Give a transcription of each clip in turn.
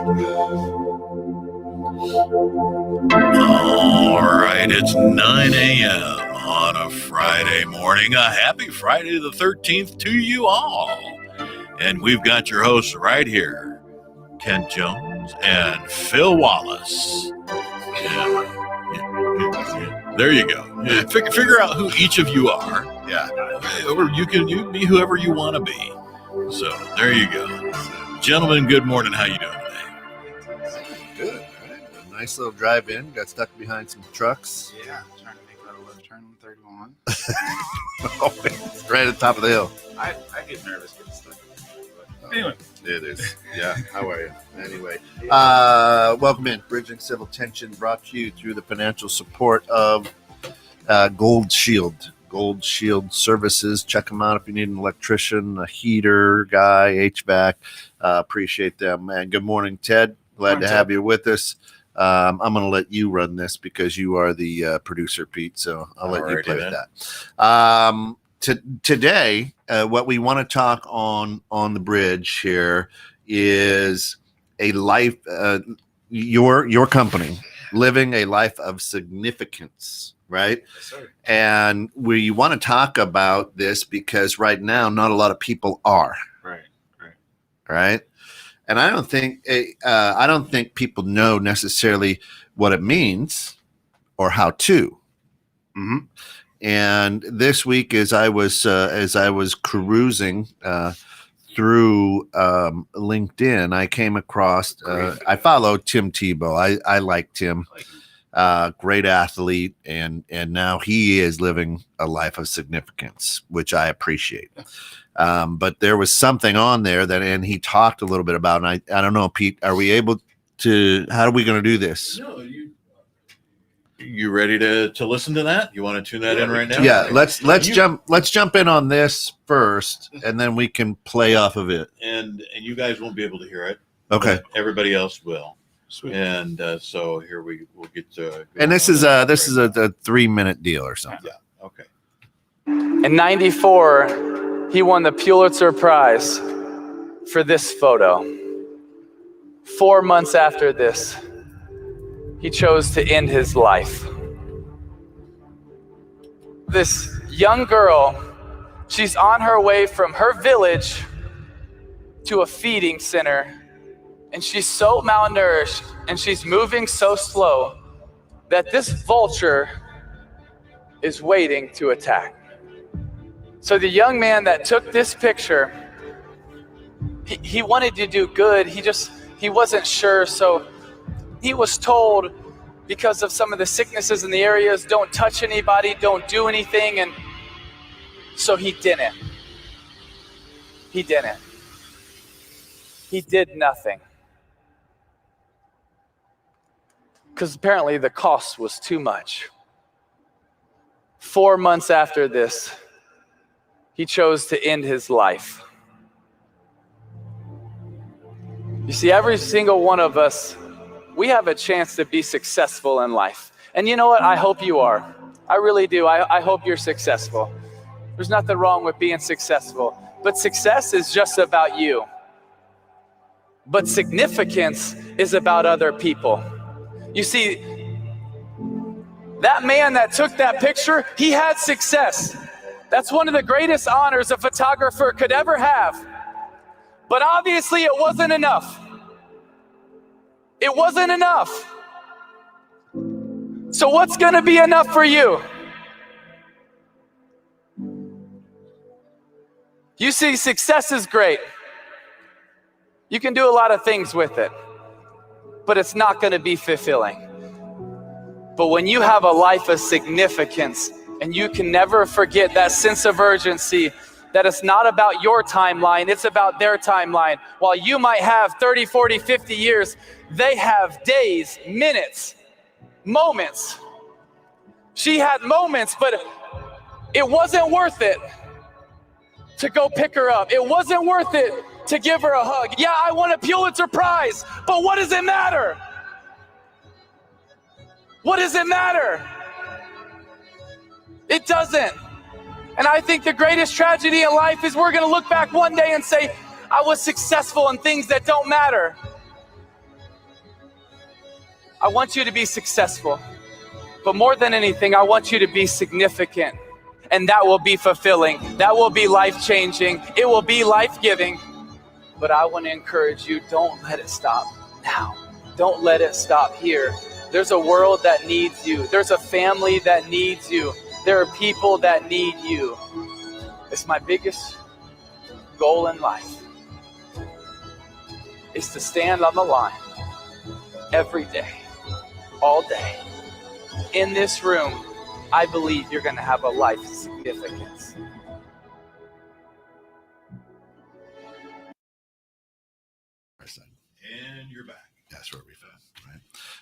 All right, it's 9 a.m. on a Friday morning. A happy Friday the 13th to you all. And we've got your hosts right here, Kent Jones and Phil Wallace. Yeah. There you go. Yeah. Figure out who each of you are. Yeah. Or you can be whoever you want to be. So there you go. Gentlemen, good morning. How you doing today? Good. A nice little drive in. Got stuck behind some trucks. Yeah, trying to make that a left turn on 31. It's right at the top of the hill. I get nervous getting stuck. But anyway. It is. Yeah. How are you? Anyway, welcome in. Bridging Civil Tension brought to you through the financial support of Gold Shield. Gold Shield Services. Check them out if you need an electrician, a heater guy, HVAC. Appreciate them, man. Good morning, Ted. Glad to have you with us. I'm going to let you run this because you are the producer, Pete. So I'll let you play with that. Today, what we want to talk on the bridge here is a life, your company living a life of significance, right? Yes, sir. And we want to talk about this because right now, not a lot of people are. Right. And I don't think people know necessarily what it means or how to. Mm-hmm. And this week, as I was cruising through LinkedIn, I came across. I follow Tim Tebow. I like Tim. Great athlete, and now he is living a life of significance, which I appreciate. But there was something on there and he talked a little bit about, and I don't know, Pete, are we able to, how are we going to do this? No, you ready to listen to that? You want to tune that in right now? Yeah, let's jump in on this first, and then we can play off of it. And you guys won't be able to hear it. Okay. Everybody else will. Sweet. And so here we'll get to. And this is a 3-minute deal or something. Yeah. Okay. In '94, he won the Pulitzer Prize for this photo. 4 months after this, he chose to end his life. This young girl, she's on her way from her village to a feeding center, and she's so malnourished and she's moving so slow that this vulture is waiting to attack. So the young man that took this picture, he wanted to do good. He wasn't sure. So he was told, because of some of the sicknesses in the areas, don't touch anybody, don't do anything. And so he didn't. He did nothing. Because apparently the cost was too much. 4 months after this, he chose to end his life. You see, every single one of us, we have a chance to be successful in life. And you know what? I hope you are. I really do. I hope you're successful. There's nothing wrong with being successful. But success is just about you. But significance is about other people. You see, that man that took that picture, he had success. That's one of the greatest honors a photographer could ever have. But obviously it wasn't enough. It wasn't enough. So what's going to be enough for you? You see, success is great. You can do a lot of things with it, but it's not going to be fulfilling. But when you have a life of significance, and you can never forget that sense of urgency, that it's not about your timeline, it's about their timeline. While you might have 30, 40, 50 years, they have days, minutes, moments. She had moments, but it wasn't worth it to go pick her up. It wasn't worth it to give her a hug. Yeah, I won a Pulitzer Prize, but what does it matter? What does it matter? It doesn't. And I think the greatest tragedy in life is we're going to look back one day and say, I was successful in things that don't matter. I want you to be successful. But more than anything, I want you to be significant. And that will be fulfilling. That will be life-changing. It will be life-giving. But I want to encourage you, don't let it stop now. Don't let it stop here. There's a world that needs you. There's a family that needs you. There are people that need you. It's my biggest goal in life is to stand on the line every day, all day. In this room, I believe you're going to have a life of significance. And you're back. That's where we found. Right.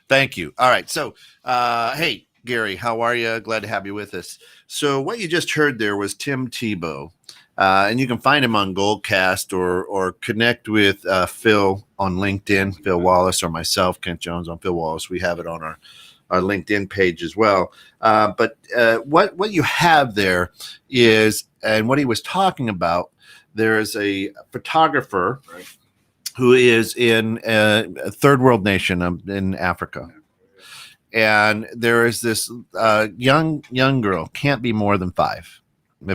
Thank you. All right. So, hey, Gary, how are you? Glad to have you with us. So, what you just heard there was Tim Tebow, and you can find him on Goldcast or connect with Phil on LinkedIn, Phil Wallace, or myself, Kent Jones on Phil Wallace. We have it on our LinkedIn page as well. But what you have there is, and what he was talking about, there is a photographer. Right. Who is in a third world nation in Africa. And there is this young girl, can't be more than 5.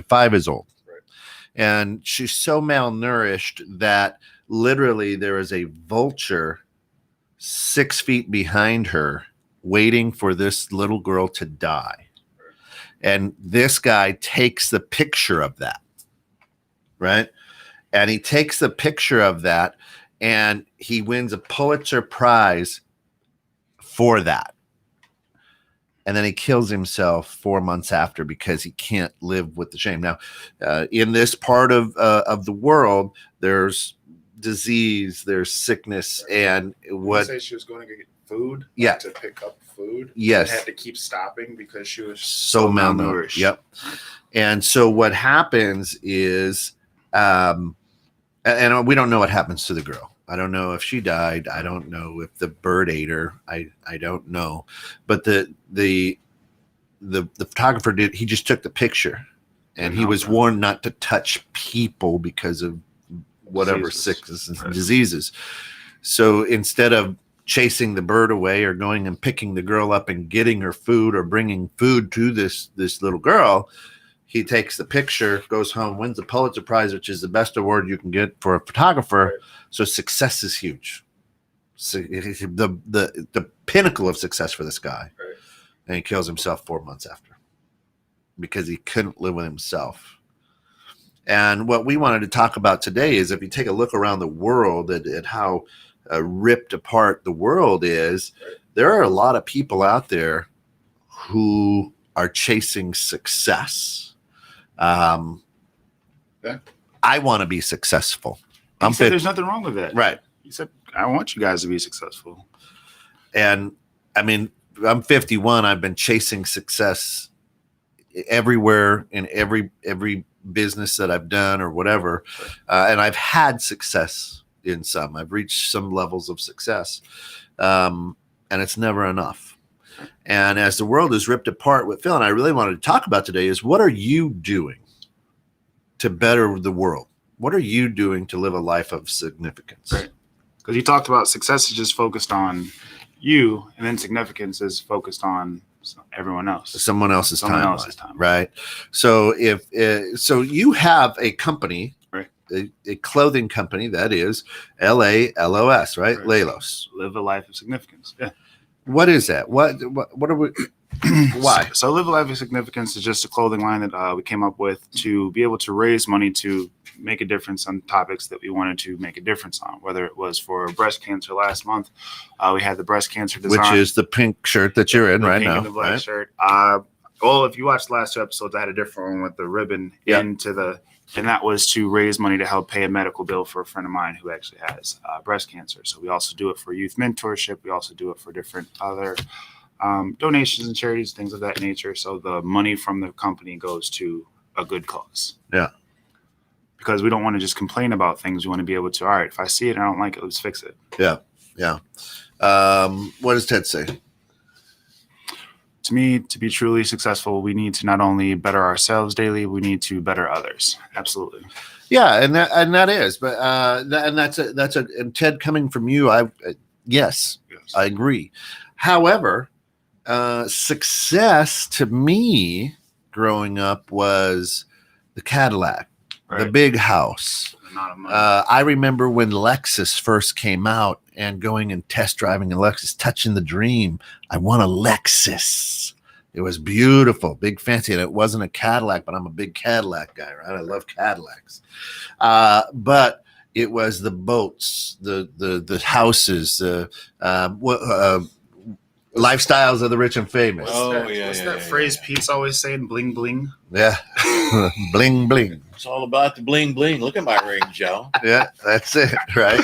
5 is old. Right. And she's so malnourished that literally there is a vulture 6 feet behind her waiting for this little girl to die. And this guy takes the picture of that, right? And he takes the picture of that, and he wins a Pulitzer Prize for that. And then he kills himself 4 months after because he can't live with the shame. Now, in this part of the world, there's disease, there's sickness, and what? Did you say she was going to get food? Yeah. To pick up food. Yes. And had to keep stopping because she was So malnourished. Yep. And so what happens is, and we don't know what happens to the girl. I don't know if she died. I don't know if the bird ate her. I don't know. But the photographer did. He just took the picture, and he was warned not to touch people because of whatever sickness and diseases. So instead of chasing the bird away or going and picking the girl up and getting her food or bringing food to this little girl, he takes the picture, goes home, wins the Pulitzer Prize, which is the best award you can get for a photographer. Right. So success is huge. So the pinnacle of success for this guy. Right. And he kills himself 4 months after because he couldn't live with himself. And what we wanted to talk about today is if you take a look around the world at how ripped apart the world is, right. There are a lot of people out there who are chasing success. Yeah. I want to be successful. There's nothing wrong with that. Right. He said, I want you guys to be successful. And I mean, I'm 51. I've been chasing success everywhere in every business that I've done or whatever. And I've had success in some. I've reached some levels of success. And it's never enough. And as the world is ripped apart, what Phil and I really wanted to talk about today is what are you doing to better the world? What are you doing to live a life of significance? Right. Because you talked about success is just focused on you, and then significance is focused on everyone else. Someone else's time. Right. So so you have a company, right? A clothing company that is LALOS, right? Lalos. Live a life of significance. Yeah. What is that? What are we? Why? So Live a Life of Significance is just a clothing line that we came up with to be able to raise money to make a difference on topics that we wanted to make a difference on, whether it was for breast cancer last month. We had the breast cancer design. Which is the pink shirt that you're in right now. And the black shirt. Well, if you watched the last 2 episodes, I had a different one with the ribbon into the, and that was to raise money to help pay a medical bill for a friend of mine who actually has breast cancer. So we also do it for youth mentorship. We also do it for different other donations and charities, things of that nature. So the money from the company goes to a good cause. Yeah. Because we don't want to just complain about things. We want to be able to, all right, if I see it and I don't like it, let's fix it. Yeah. Yeah. What does Ted say? To me, to be truly successful, we need to not only better ourselves daily, we need to better others. Absolutely. Yeah, and that is, but and Ted, coming from you, yes, I agree. However, success to me growing up was the Cadillac, the big house. I remember when Lexus first came out and going and test driving a Lexus, touching the dream. I want a Lexus. It was beautiful, big, fancy, and it wasn't a Cadillac, but I'm a big Cadillac guy, right? I love Cadillacs. But it was the boats, the houses, the lifestyles of the rich and famous. What's that phrase Pete's always saying? Bling bling. Yeah, bling bling. It's all about the bling bling. Look at my ring, Joe. Yeah, that's it, right?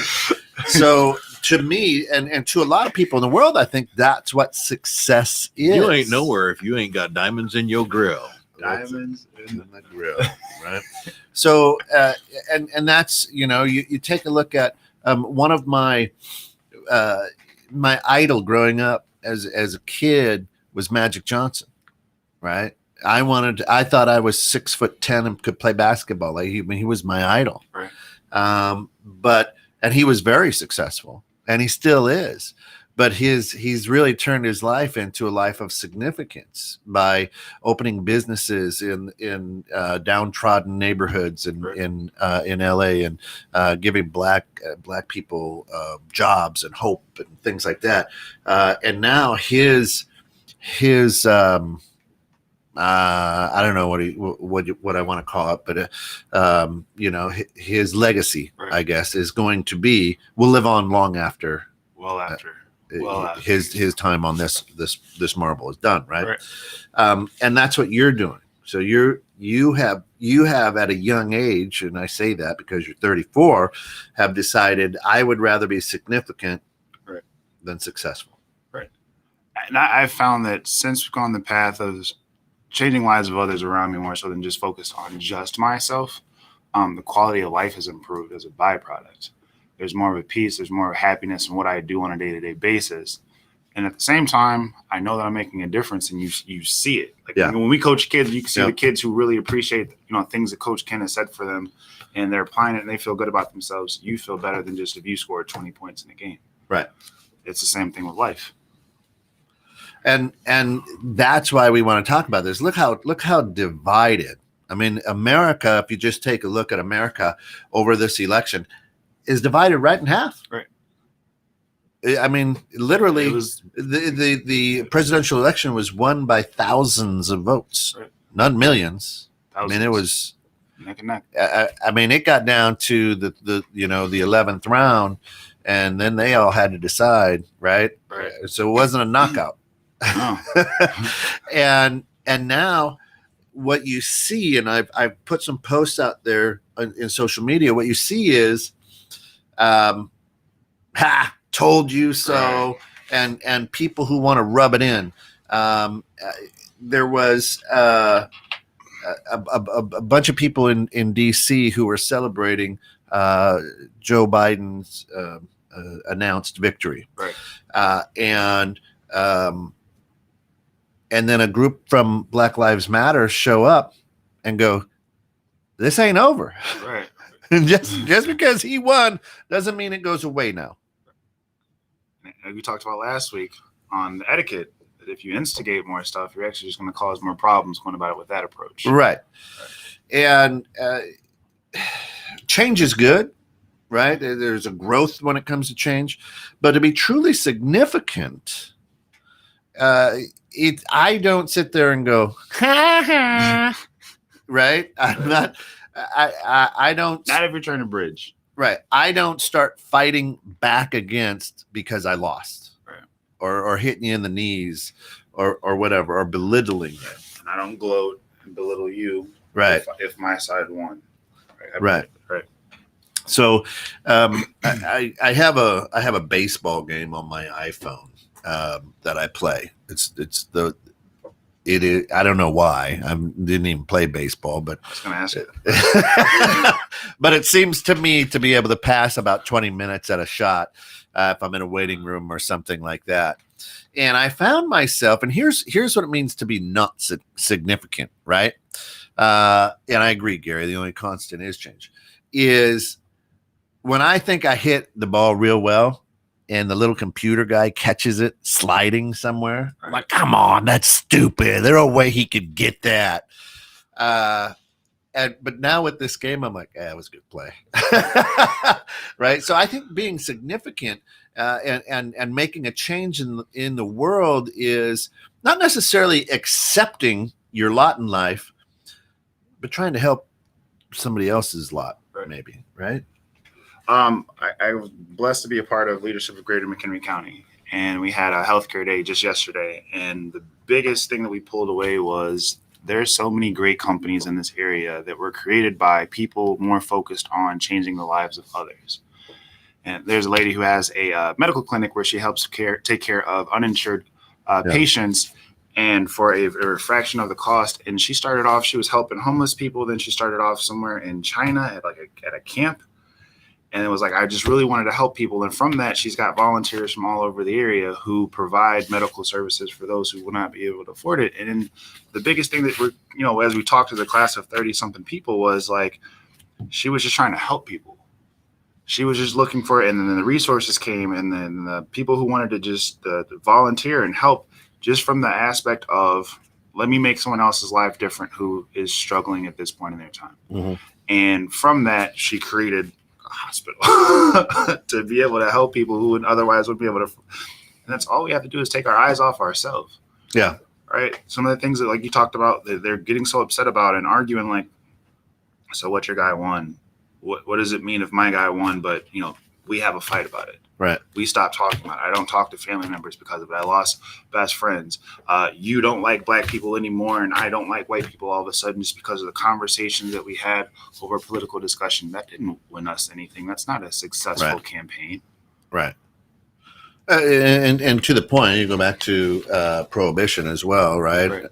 So to me, and to a lot of people in the world, I think that's what success is. You ain't nowhere if you ain't got diamonds in your grill. Diamonds in the grill, right? So, and that's, you take a look at one of my my idol growing up as a kid was Magic Johnson, right? I thought I was 6'10" and could play basketball. Like he was my idol, right? And he was very successful, and he still is. But he's really turned his life into a life of significance by opening businesses in downtrodden neighborhoods in LA, and giving black people jobs and hope and things like that. And now his I don't know what I want to call it, but his legacy, I guess, is going to be will live on long after. His time on this marble is done, right? And that's what you're doing. So you have at a young age, and I say that because you're 34, have decided I would rather be significant than successful. Right. And I've found that since we've gone the path of changing lives of others around me more so than just focused on just myself, the quality of life has improved as a byproduct. There's more of a peace, there's more of happiness in what I do on a day-to-day basis. And at the same time, I know that I'm making a difference, and you see it. Like when we coach kids, you can see the kids who really appreciate, things that Coach Ken has said for them, and they're applying it and they feel good about themselves. You feel better than just if you scored 20 points in a game. Right. It's the same thing with life. And that's why we want to talk about this. Look how divided. I mean, America, if you just take a look at America over this election, is divided right in half. Right. I mean, literally, the presidential election was won by thousands of votes, not millions. Thousands. I mean, it was neck and neck. I mean, it got down to the 11th round, and then they all had to decide, right? So it wasn't a knockout. No. and now what you see, and I've put some posts out there in social media. What you see is, told you so, and people who want to rub it in. There was a bunch of people in DC who were celebrating Joe Biden's announced victory, and then a group from Black Lives Matter show up and go, "This ain't over." Right. just because he won doesn't mean it goes away now. We talked about last week on the etiquette that if you instigate more stuff, you're actually just going to cause more problems going about it with that approach. Right. And change is good, right? There's a growth when it comes to change, but to be truly significant, I don't sit there and go, ha ha, right? I'm not. I don't. Not if you're trying to bridge. Right. I don't start fighting back against because I lost, or hitting you in the knees, or whatever, or belittling you. And I don't gloat and belittle you. Right. If my side won. Right. So I have a baseball game on my iPhone that I play. It is. I don't know why. I didn't even play baseball, but I was going to ask it. But it seems to me to be able to pass about 20 minutes at a shot if I'm in a waiting room or something like that. And I found myself, and here's what it means to be not significant, right? And I agree, Gary. The only constant is change. Is when I think I hit the ball real well, and the little computer guy catches it sliding somewhere. I'm like, come on, that's stupid. There's no way he could get that. But now with this game, I'm like, it was a good play. Right. So I think being significant and making a change in the world is not necessarily accepting your lot in life, but trying to help somebody else's lot, maybe. Right. I was blessed to be a part of leadership of Greater McHenry County, and we had a healthcare day just yesterday. And the biggest thing that we pulled away was there's so many great companies in this area that were created by people more focused on changing the lives of others. And there's a lady who has a medical clinic where she helps take care of uninsured patients, and for a fraction of the cost. And she started off, she was helping homeless people. Then she started off somewhere in China at a camp. And it was like, I just really wanted to help people. And from that, she's got volunteers from all over the area who provide medical services for those who will not be able to afford it. And then the biggest thing that we're, as we talked to the class of 30 something people, was like, she was just trying to help people. She was just looking for it. And then the resources came, and then the people who wanted to just volunteer and help, just from the aspect of, let me make someone else's life different who is struggling at this point in their time. Mm-hmm. And from that, she created hospital to be able to help people who would otherwise wouldn't be able to. And that's all we have to do is take our eyes off ourselves. Yeah. Right. Some of the things that, like you talked about, they're getting so upset about and arguing, like, so what, your guy won? What does it mean if my guy won? But, we have a fight about it. Right. We stopped talking about it. I don't talk to family members because of it. I lost best friends. You don't like black people anymore, and I don't like white people all of a sudden just because of the conversations that we had over political discussion. That didn't win us anything. That's not a successful campaign. Right. And to the point, you go back to prohibition as well, right?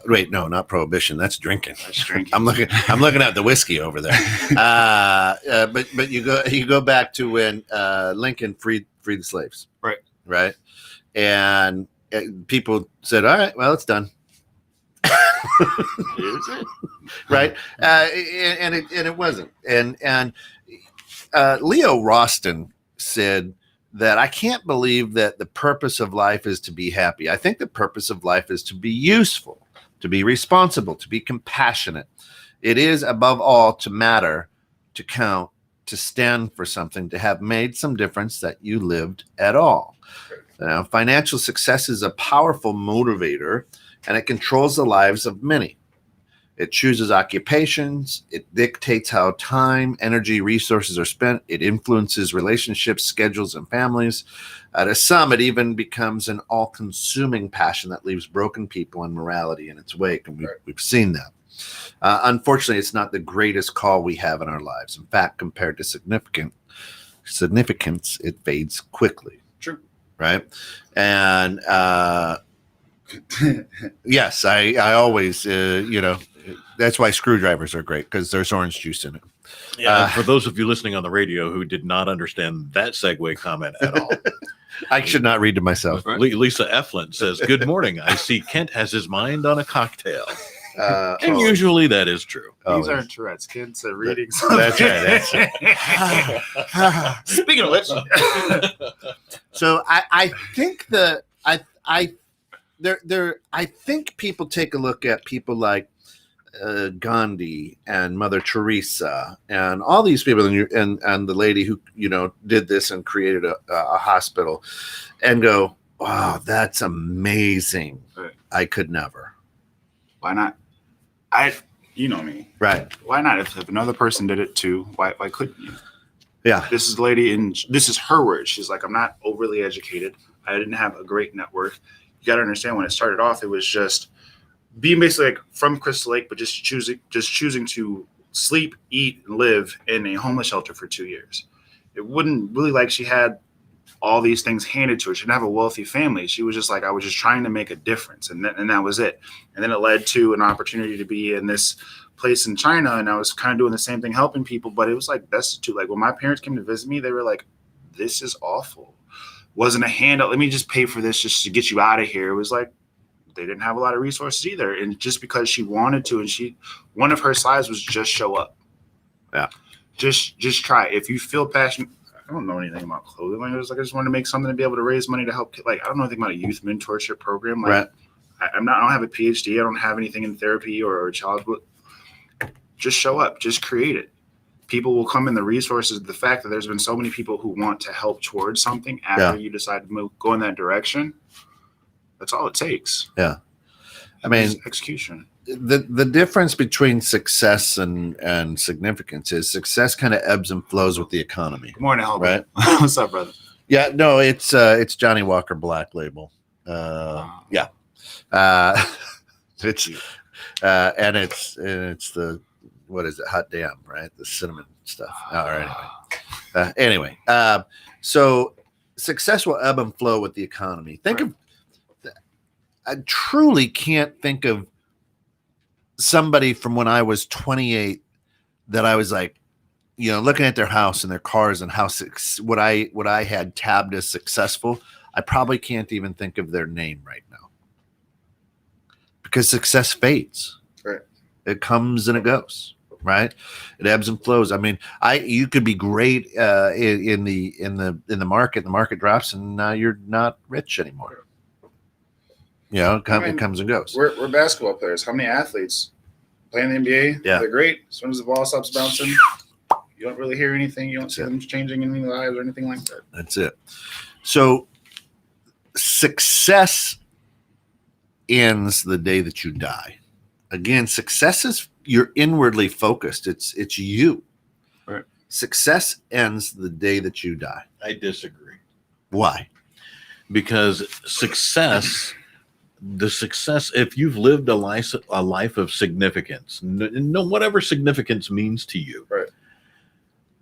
Wait, no, not prohibition. That's drinking. That's drinking. I'm looking at the whiskey over there. But you go back to when Lincoln freed the slaves. Right. And people said, all right, well, it's done. Is it? Right. And it wasn't. And Leo Roston said that I can't believe that the purpose of life is to be happy. I think the purpose of life is to be useful, to be responsible, to be compassionate. It is, above all, to matter, to count, to stand for something, to have made some difference that you lived at all. Now, financial success is a powerful motivator, and it controls the lives of many. It chooses occupations. It dictates how time, energy, resources are spent. It influences relationships, schedules, and families. To some, it even becomes an all-consuming passion that leaves broken people and morality in its wake, and we've seen that. Unfortunately, it's not the greatest call we have in our lives. In fact, compared to significance, it fades quickly. True. Right? And yes, I always, that's why screwdrivers are great, because there's orange juice in it. Yeah, for those of you listening on the radio who did not understand that segue comment at all. I should not read to myself. Lisa Eflin says, good morning. I see Kent has his mind on a cocktail. And usually that is true. These aren't Tourette's. Kids are reading something. That's right. Speaking of which. So I think I think people take a look at people like Gandhi and Mother Teresa and all these people, and the lady who did this and created a hospital, and go, wow, that's amazing. Right. I could never. Why not? You know me. Right. Why not? If another person did it too, why couldn't you? Yeah. This is the lady, and this is her word. She's like, I'm not overly educated. I didn't have a great network. You got to understand, when it started off, it was just being basically like from Crystal Lake, but just choosing to sleep, eat, and live in a homeless shelter for 2 years. It wouldn't really like she had all these things handed to her. She didn't have a wealthy family. She was just like, I was just trying to make a difference. And that was it. And then it led to an opportunity to be in this place in China. And I was kind of doing the same thing, helping people, but it was like destitute. Like when my parents came to visit me, they were like, this is awful. Wasn't a handout. Let me just pay for this just to get you out of here. It was like, they didn't have a lot of resources either. And just because she wanted to, and one of her slides was just show up. Yeah. Just try. If you feel passionate, I don't know anything about clothing. Like, I just wanted to make something to be able to raise money to help. Like, I don't know anything about a youth mentorship program. Like, Right. I don't have a PhD. I don't have anything in therapy or childhood. Just show up. Just create it. People will come in. The resources. The fact that there's been so many people who want to help towards something after you decide to go in that direction. That's all it takes. Yeah. I mean, Just execution. The difference between success and significance is success kind of ebbs and flows with the economy. Good morning, Albert. Right. What's up, brother? Yeah, no, it's Johnny Walker Black Label. Yeah. It's and it's the, what is it? Hot damn, right? The cinnamon stuff. All right. Anyway, so success will ebb and flow with the economy. I truly can't think of somebody from when I was 28 that I was like, looking at their house and their cars and how what I had tabbed as successful. I probably can't even think of their name right now because success fades. Right. It comes and it goes. Right. It ebbs and flows. I mean, you could be great in the market. The market drops and now you're not rich anymore. It comes and goes. We're basketball players. How many athletes play in the NBA? Yeah. They're great. As soon as the ball stops bouncing, you don't really hear anything. You don't see them changing any lives or anything like that. That's it. So success ends the day that you die. Again, success is you're inwardly focused. It's you. Right. Success ends the day that you die. I disagree. Why? Because the success, if you've lived a life of significance, whatever significance means to you, right,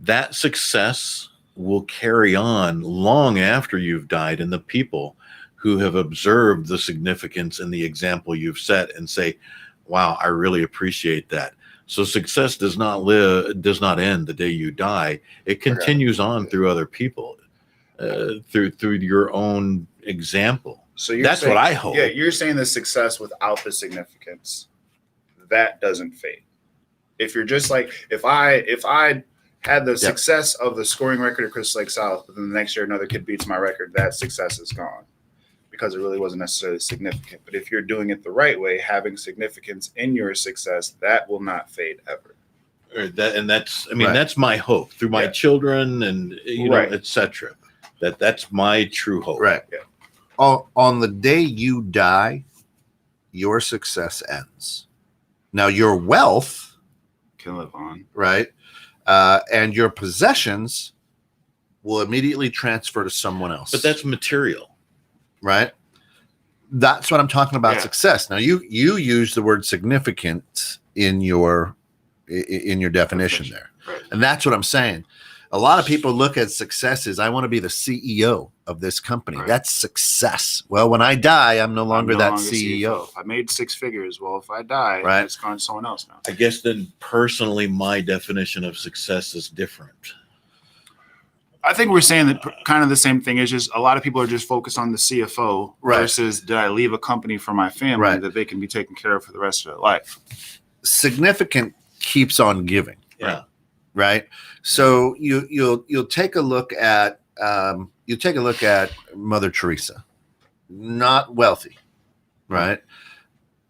that success will carry on long after you've died, and the people who have observed the significance and the example you've set and say, wow, I really appreciate that. So success does not end the day you die. It continues on through other people, through your own example. So that's saying, what I hope. Yeah, you're saying the success without the significance, that doesn't fade. If you're just like, if I had the success of the scoring record of Crystal Lake South, but then the next year another kid beats my record, that success is gone because it really wasn't necessarily significant. But if you're doing it the right way, having significance in your success, that will not fade ever. That's my hope through my children and etc. That's my true hope. Right. Yeah. On the day you die, your success ends. Now, your wealth can live on, right? And your possessions will immediately transfer to someone else. But that's material, right? That's what I'm talking about. Success. Now, you use the word significant in your definition there, right. And that's what I'm saying. A lot of people look at success as I want to be the CEO of this company. Right. That's success. Well, when I die, I'm no longer that CEO. I made 6 figures. Well, if I die, it's gone to someone else now. I guess then personally, my definition of success is different. I think we're saying that kind of the same thing. Is just a lot of people are just focused on the CFO versus did I leave a company for my family that they can be taken care of for the rest of their life? Significant keeps on giving. Yeah. Right. So you'll take a look at Mother Teresa, not wealthy, right,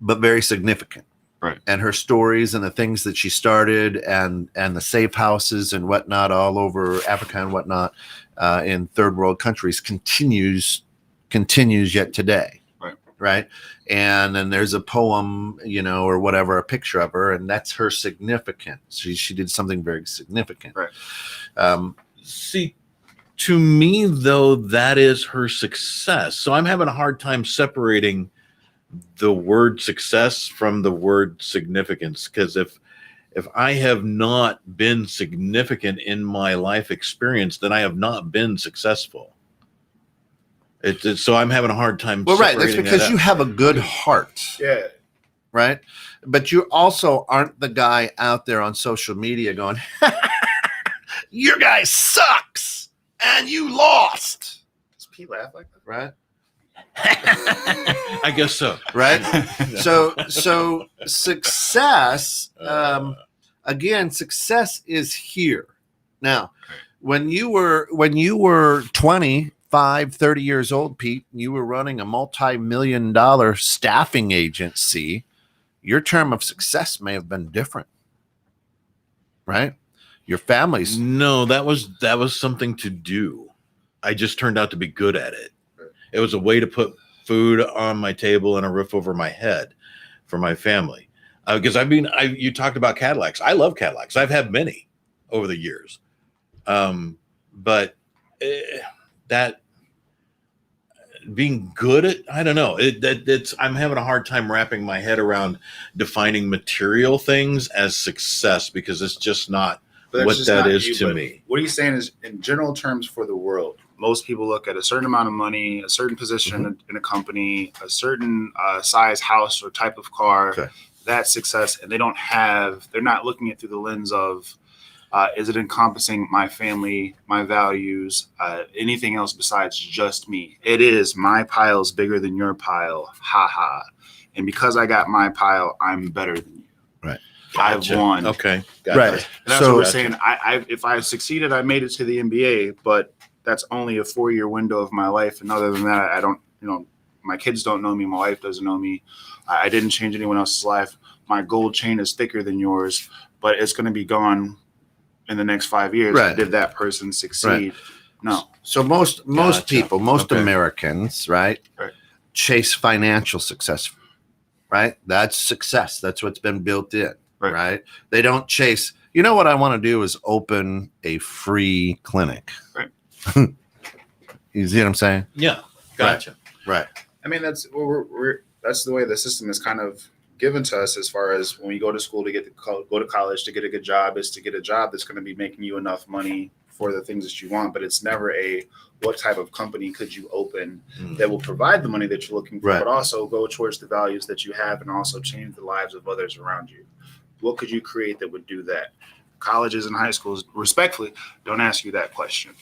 but very significant, right. And her stories and the things that she started and the safe houses and whatnot all over Africa and whatnot in third world countries continues yet today. Right. And then there's a poem, or whatever, a picture of her, and that's her significance. She did something very significant. Right. See, to me, though, that is her success. So I'm having a hard time separating the word success from the word significance. Because if I have not been significant in my life experience, then I have not been successful. So I'm having a hard time. Well, right. That's because you have a good heart. Yeah. Right. But you also aren't the guy out there on social media going, your guy sucks and you lost. Does Pete laugh like that? Right. I guess so. Right. So success, again, success is here. Now, when you were 25, 30 years old, Pete, you were running a multi-million-dollar staffing agency, your term of success may have been different, right? Your family's No, that was something to do. I just turned out to be good at it. It was a way to put food on my table and a roof over my head for my family. Because you talked about Cadillacs. I love Cadillacs. I've had many over the years. But that being good at, I don't know, I'm having a hard time wrapping my head around defining material things as success, because it's just not what that is to me. What he's saying is, in general terms for the world, most people look at a certain amount of money, a certain position in a company, a certain size house or type of car, that's success. And they're not looking at through the lens of, is it encompassing my family, my values, anything else besides just me? It is, my pile's bigger than your pile. Ha ha. And because I got my pile, I'm better than you. Right. Gotcha. I've won. Okay. Gotcha. Right. And that's what we're saying. If I succeeded, I made it to the NBA, but that's only a 4-year window of my life. And other than that, I don't, my kids don't know me. My wife doesn't know me. I didn't change anyone else's life. My gold chain is thicker than yours, but it's going to be gone in the next 5 years. Right. Did that person succeed? Right. No. So most people, Okay. Americans, right, chase financial success, right? That's success. That's what's been built in, right? They don't chase, what I want to do is open a free clinic. Right. You see what I'm saying? Yeah. Gotcha. Right. I mean, that's that's the way the system is kind of given to us, as far as when we go to school to go to college to get a good job, is to get a job that's going to be making you enough money for the things that you want. But it's never what type of company could you open that will provide the money that you're looking for, but also go towards the values that you have and also change the lives of others around you. What could you create that would do that? Colleges and high schools, respectfully, don't ask you that question.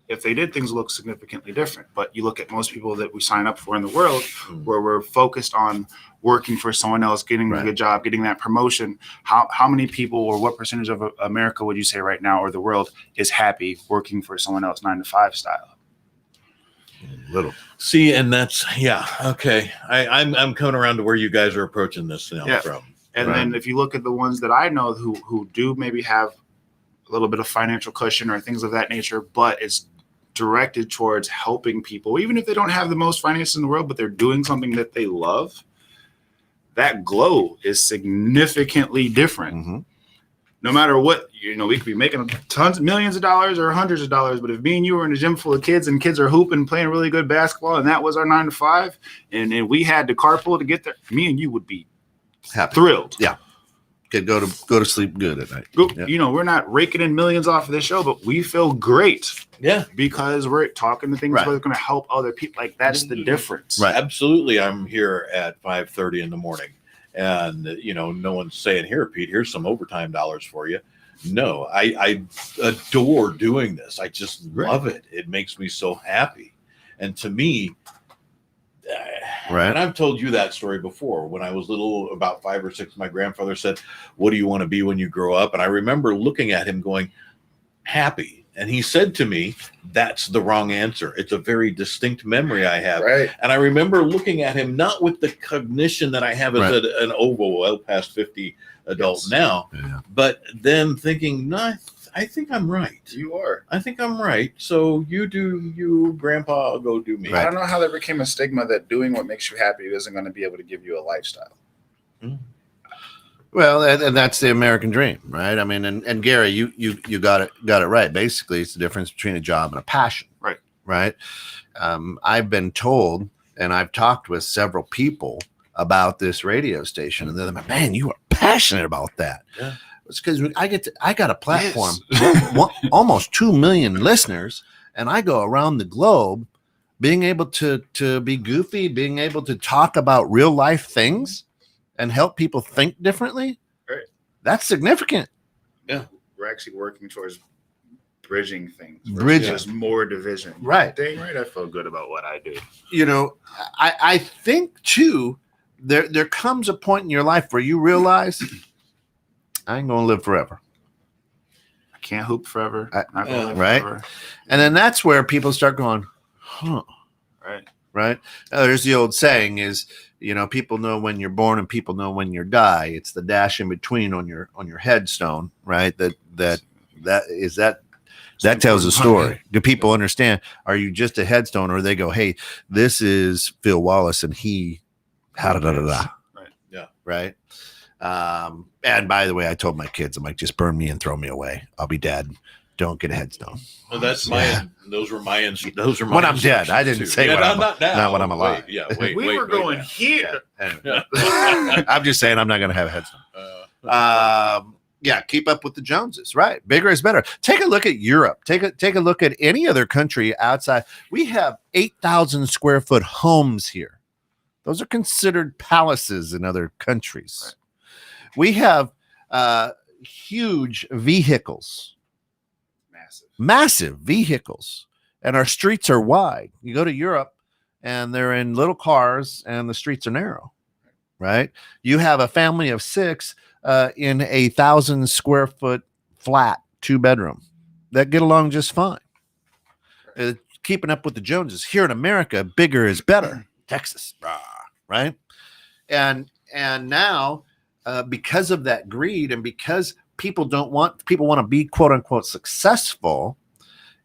If they did, things look significantly different. But you look at most people that we sign up for in the world, where we're focused on working for someone else, getting a good job, getting that promotion. How many people, or what percentage of America would you say right now, or the world, is happy working for someone else 9-to-5 style? Little. See, and that's, okay. I'm coming around to where you guys are approaching this now from. And then if you look at the ones that I know who do maybe have a little bit of financial cushion or things of that nature, but it's directed towards helping people, even if they don't have the most finances in the world, but they're doing something that they love, that glow is significantly different. No matter what, we could be making millions of dollars or hundreds of dollars, but if me and you were in a gym full of kids and kids are hooping, playing really good basketball, and that was our 9-to-5, and we had to carpool to get there, me and you would be happy, thrilled. Yeah. Could go to sleep good at night. We're not raking in millions off of this show, but we feel great. Yeah. Because we're talking to things that are going to help other people. Like, that's the difference. Right. Absolutely. I'm here at 5:30 in the morning, and no one's saying, here, Pete, here's some overtime dollars for you. No, I adore doing this. I just love it. It makes me so happy. And to me, and I've told you that story before. When I was little, about 5 or 6, my grandfather said, what do you want to be when you grow up? And I remember looking at him going, happy. And he said to me, that's the wrong answer. It's a very distinct memory I have. Right. And I remember looking at him, not with the cognition that I have as an well past 50 adult now, but then thinking, no, I think I'm right. You are. I think I'm right. So you do you, Grandpa, I'll go do me. I don't know how that became a stigma that doing what makes you happy isn't going to be able to give you a lifestyle. Well, and that's the American dream, right? I mean, and Gary, you got it right. Basically, it's the difference between a job and a passion. Right. I've been told, and I've talked with several people about this radio station, and they're like, man, you are passionate about that. Yeah. It's because I got a platform, almost 2 million listeners, and I go around the globe being able to be goofy, being able to talk about real life things and help people think differently. Right. That's significant. Yeah. We're actually working towards bridging things. There's more division. Right. Dang right, I feel good about what I do. I think too, there comes a point in your life where you realize I ain't gonna live forever. can't hoop forever. Not gonna live right. forever. And then that's where people start going, huh? Right. Right. There's the old saying is, people know when you're born and people know when you die. It's the dash in between on your headstone, right? That tells a story. Do people understand? Are you just a headstone, or they go, hey, this is Phil Wallace and he Right. Yeah. Right. And by the way, I told my kids, I'm like, just burn me and throw me away. I'll be dead. Don't get a headstone. Well, that's my. Those were my. Those are my. When I'm dead, I didn't say when I'm not now. not when I'm alive. Wait, we were going here. Anyway. I'm just saying I'm not going to have a headstone. Keep up with the Joneses. Right, bigger is better. Take a look at Europe. Take a look at any other country outside. We have 8,000 square foot homes here. Those are considered palaces in other countries. Right. We have huge vehicles. Massive vehicles, and our streets are wide. You go to Europe and they're in little cars and the streets are narrow, right? You have a family of 6 in a 1,000 square foot flat 2-bedroom that get along just fine. Keeping up with the Joneses. Here in America, bigger is better. Texas, right? And now because of that greed, and because people want to be quote unquote successful,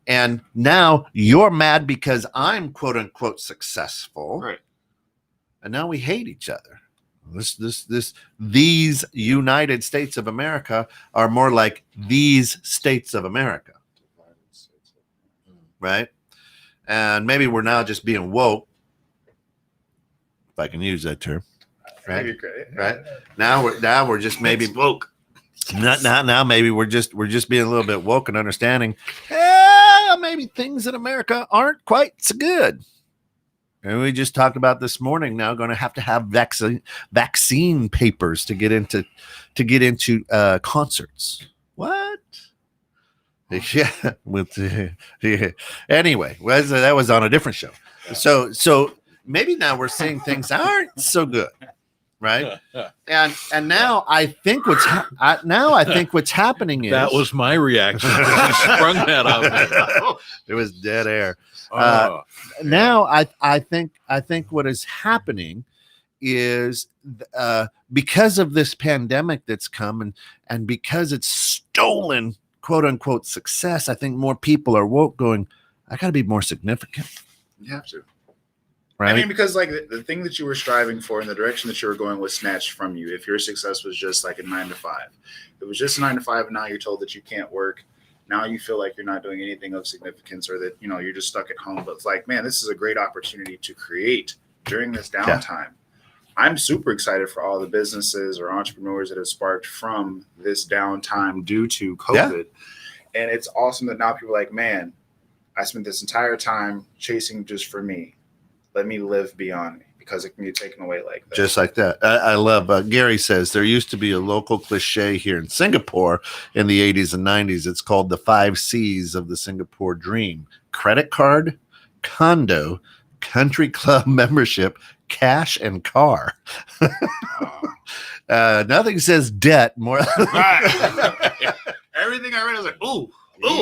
and now you're mad because I'm quote unquote successful, right? And now we hate each other. These United States of America are more like these states of America, right? And maybe we're now just being woke, if I can use that term, right? Right now we're just maybe woke. Now maybe we're just being a little bit woke and understanding. Maybe things in America aren't quite so good. And we just talked about this morning. Now going to have vaccine papers to get into concerts. What? Yeah. Anyway, that was on a different show. So maybe now we're seeing things aren't so good. Right, and now I think what's happening is that was my reaction. I sprung that on me. It was dead air. Now I think what is happening is because of this pandemic that's come and because it's stolen quote unquote success. I think more people are woke, going, I got to be more significant. You have to. Right. I mean, because like the thing that you were striving for and the direction that you were going was snatched from you. If your success was just like a 9 to 5, it was just a 9 to 5. And now you're told that you can't work. Now you feel like you're not doing anything of significance, or that, you're just stuck at home. But it's like, man, this is a great opportunity to create during this downtime. Yeah. I'm super excited for all the businesses or entrepreneurs that have sparked from this downtime due to COVID. Yeah. And it's awesome that now people are like, man, I spent this entire time chasing just for me. Let me live beyond me, because it can be taken away like that. Just like that. I love, Gary says, there used to be a local cliche here in Singapore in the 80s and 90s. It's called the 5 C's of the Singapore dream: credit card, condo, country club membership, cash, and car. Nothing says debt more. Everything I read, I was like, ooh,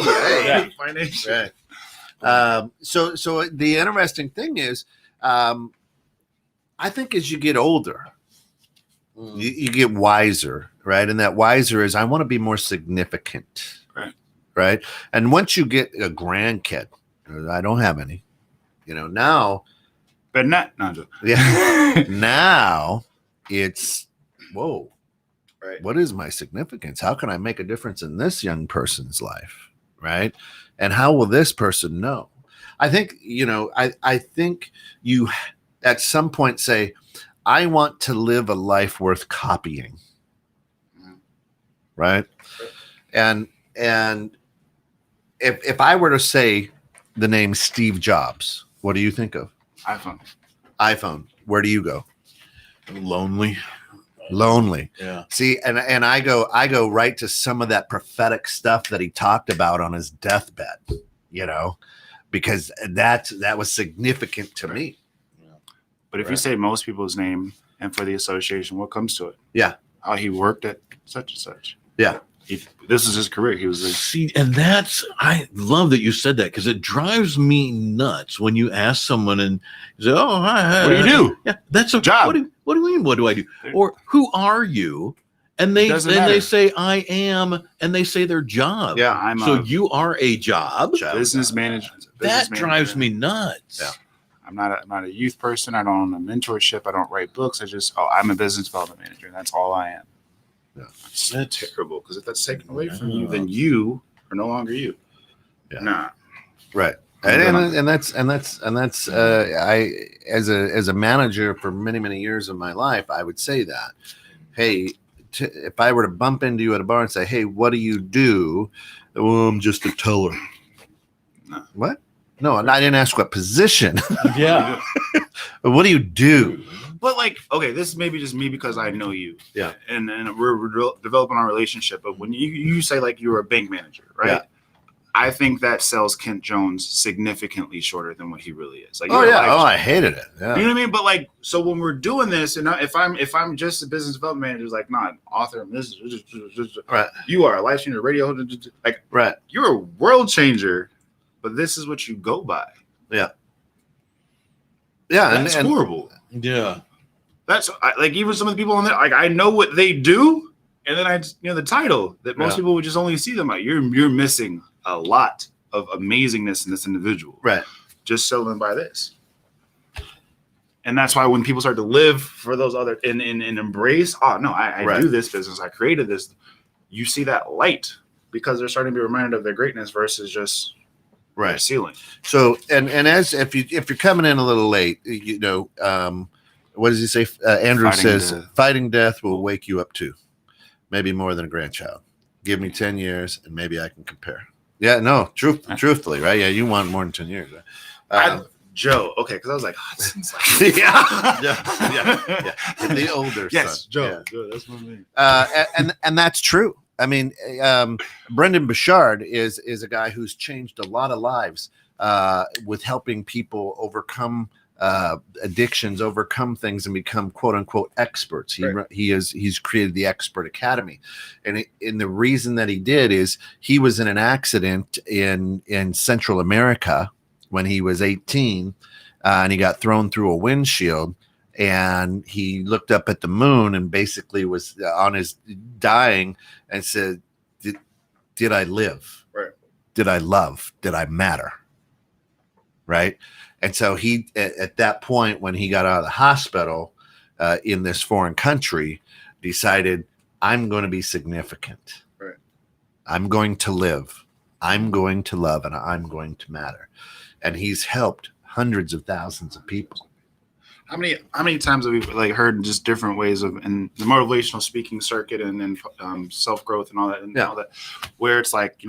hey, financial. Right. So the interesting thing is, I think as you get older, you get wiser, right? And that wiser is, I want to be more significant, right? And once you get a grandkid, I don't have any, now, but not. Yeah, now it's whoa, right? What is my significance? How can I make a difference in this young person's life, right? And how will this person know? I think, I think you at some point say, I want to live a life worth copying. Right. And if I were to say the name Steve Jobs, what do you think of? iPhone. Where do you go? Lonely. Yeah. See, and I go right to some of that prophetic stuff that he talked about on his deathbed, because that was significant to me. But if you say most people's name and for the association, what comes to it? Yeah. How he worked at such and such. Yeah. This is his career. He was See, and I love that you said that, because it drives me nuts when you ask someone and you say, "Oh, hi, what do you do? Yeah, that's a job. What do you mean? What do I do? Or who are you?" And they say, "I am," and they say their job. Yeah, you are a job. Business manager. That drives me nuts. Yeah. I'm not a youth person. I don't own a mentorship. I don't write books. I'm a business development manager, and that's all I am. Yeah. That's terrible, because if that's taken away from you, then you are no longer you. Yeah. Nah. Right. And that's I as a manager for many years of my life, I would say that, hey, if I were to bump into you at a bar and say, hey, what do you do? Oh, I'm just a teller. No. What? No, I didn't ask what position. Yeah. What do you do? But like, okay, this is maybe just me because I know you. Yeah. And we're developing our relationship. But when you say like you're a bank manager, right? Yeah. I think that sells Kent Jones significantly shorter than what he really is. Like, I hated it. Yeah. You know what I mean? But like, so when we're doing this, and if I'm just a business development manager, like not author, this Right. You are a life changer, radio, like Right. You're a world changer, but this is what you go by. Yeah. Yeah. That's horrible. Yeah. That's like, even some of the people on there, like, I know what they do, and then I just, the title that most people would just only see them like, you're missing a lot of amazingness in this individual, right? Just selling by this. And that's why when people start to live for those other and embrace, oh no, I do this business, I created this, you see that light, because they're starting to be reminded of their greatness versus just their ceiling. So and as if you're coming in a little late, what does he say? Andrew says, fighting death will wake you up too. Maybe more than a grandchild. Give me 10 years and maybe I can compare. Yeah, no, truthfully, right? Yeah, you want more than 10 years. Right? Joe, okay, because I was like, oh, it seems like yeah. The older son. Joe, that's what I mean. And that's true. I mean, Brendan Bouchard is a guy who's changed a lot of lives with helping people overcome addictions, overcome things, and become quote unquote experts. He's created the Expert Academy, and the reason that he did is he was in an accident in Central America when he was 18, and he got thrown through a windshield, and he looked up at the moon and basically was on his dying and said, did I live? Right. Did I love? Did I matter? Right. And so he, at that point, when he got out of the hospital in this foreign country, decided, I'm going to be significant. Right. I'm going to live. I'm going to love, and I'm going to matter. And he's helped hundreds of thousands of people. How many times have we like heard just different ways of in the motivational speaking circuit and then self growth and all that all that, where it's like,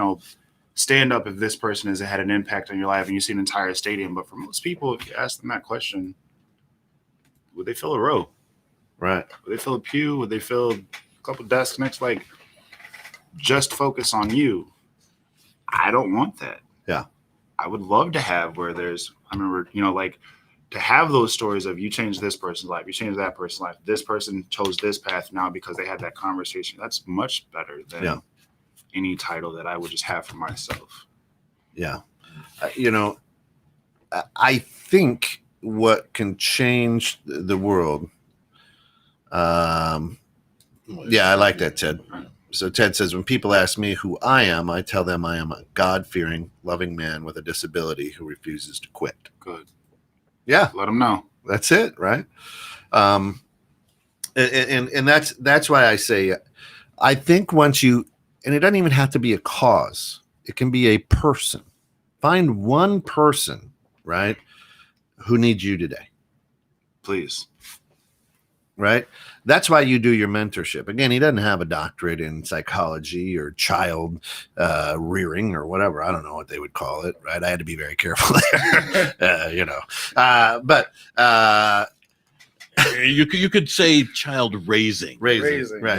stand up if this person has had an impact on your life and you see an entire stadium. But for most people, if you ask them that question, would they fill a row? Right. Would they fill a pew? Would they fill a couple desks next? Like, just focus on you. I don't want that. Yeah. I would love to have where there's, I remember, like to have those stories of you changed this person's life, you changed that person's life. This person chose this path now because they had that conversation. That's much better than any title that I would just have for myself. Yeah. I think what can change the world. I like that, Ted. So Ted says, when people ask me who I am, I tell them I am a God-fearing, loving man with a disability who refuses to quit. Good. Yeah. Let them know. That's it. Right. And that's why I say, I think once you, and it doesn't even have to be a cause. It can be a person. Find one person, right, who needs you today. Please. Right? That's why you do your mentorship. Again, he doesn't have a doctorate in psychology or child rearing or whatever. I don't know what they would call it, right? I had to be very careful there, But you could say child raising. Raising. Right.